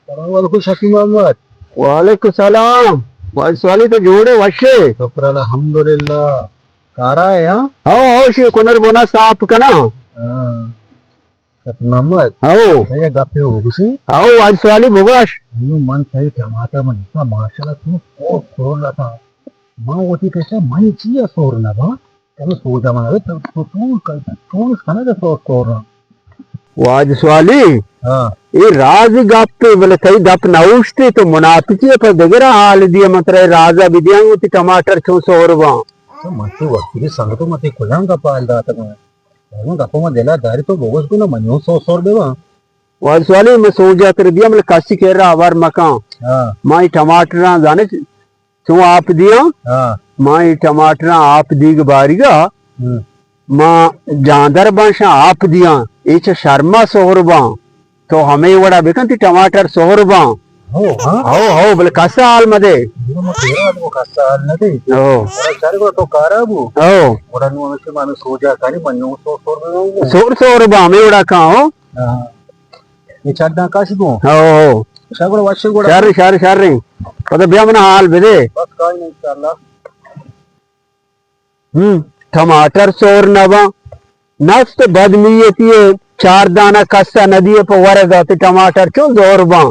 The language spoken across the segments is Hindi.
Assalamualaikum Syafiq Muhammad. Waalaikumsalam. Waswali to jode washe. Syukur alhamdulillah. Kara है यहाँ? How she konar bona saap kana? Syafiq Muhammad. How? Saya gape हो किसी? How waswali bogash? ये मन सही टमाटर मन इतना माशाल्लाह तू और सोरना था. माँ होती कैसे मन चाहिए सोरना बा? तब सोचा मारे तू खाना का सोरना. Waswali. हाँ. ये राज गप बोले सही गप नौशते तो मुनाफिकी पर देगरा हाल दिया मतलब राजा विद्यांग उती टमाटर छो सोरवा. तो मत वक्त की संग तो मत कुलांग का पाल रहा था मैं. मैं गप्पो में दिला दारी तो बोगस को ना मन्यो सोर देवा. वासवाली में सोचा कर दिया मतलब काशी कह रहा आवार मकान. हाँ. माई टमाटर जाने क्यों आप दिया? हाँ. माई टमाटर आप दी बारीगा. माँ जानदर बांशा आप दिया. इच शर्मा सोरवा. तो हमें बड़ा बेकन थी टमाटर सोरवा. हो बोले कसा हाल मदे. वो कसा हाल नदी. हो. चारे को तो कारा वो. हो. orang nu mesti mana soja kali mana sor सोरवा हमें बड़ा कहाँ हो. ये चढ़ना काशी को हो. शागोड़ वाशे गोड़ा शारी पता बिया मना हाल बेदे. बस काई नहीं इंशाल्लाह. टमाटर सोर नवा नस्त बदनीयती है. 4 दाना कस्सा नदी पर वरगा ते टमाटर क्यों जोर बा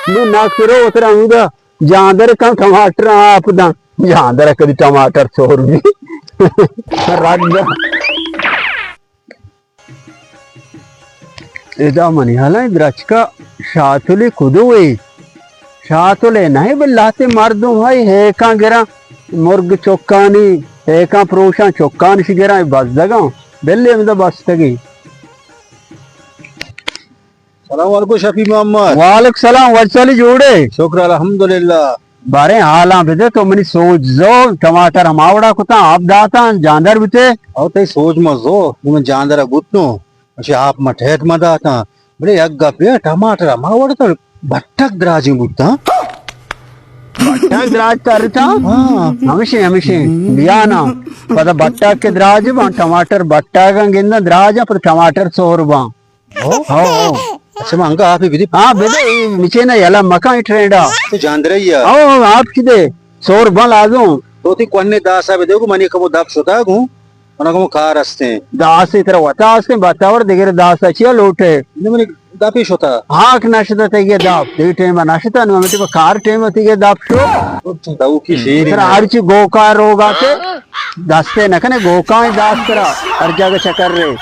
नु नाकरो उतरा उदा जानदर का टमाटर आप दा जानदर कदी टमाटर सोर भी राजा एदा मनी हला द्रचका शातुले कुदुए शातुले नहीं बिल्लाते मर्दों भाई है का गिरा मुर्ग चौकानी है का प्रोशा चौकान शिगरा बस दगा बेले में बस तगी. Assalamualaikum Syafiq Muhammad. वालेकुम सलाम वरसाली जोड़े. शुक्र अल्हम्दुलिल्लाह. बारे हाला बेदे तो मनी सोच जो टमाटर हमावड़ा कुता आप दाता जानदर बिते. और ते सोच मजो तुम जानदर गुत्तो अच्छे आप मठेट मदाता बड़े अग्गा पे टमाटर हमावड़ा तो भट्टक द्राजी गुत्ता. बट्टा द्राज करता. हाँ. हमेशे बिया ना पता बट्टा के द्राज बा टमाटर बट्टा का गिंदा द्राज पर टमाटर सोरबा. हो. अच्छा मंगा आप ही विधि. हाँ बेदे नीचे ना यला मकान ट्रेंडा. तो जानदर ही है. ओ आप किदे सोरबा लाजो. तो ती कोन्ने दास है देखो मनी कबो दाप सोता गु मना कबो कार हस्ते दास इतर वतास के बतावर दिगरे दास अच्छी लोटे. ने मनी दापिश होता. हाँ नशता तेगे दाप दे टाइम नशता नु हमें कार टाइम तेगे दाप शो दाऊ की शेर इतर आरची गोकार रोगाते दस्ते नकने गोका दास करा हर जगह चक्कर रे.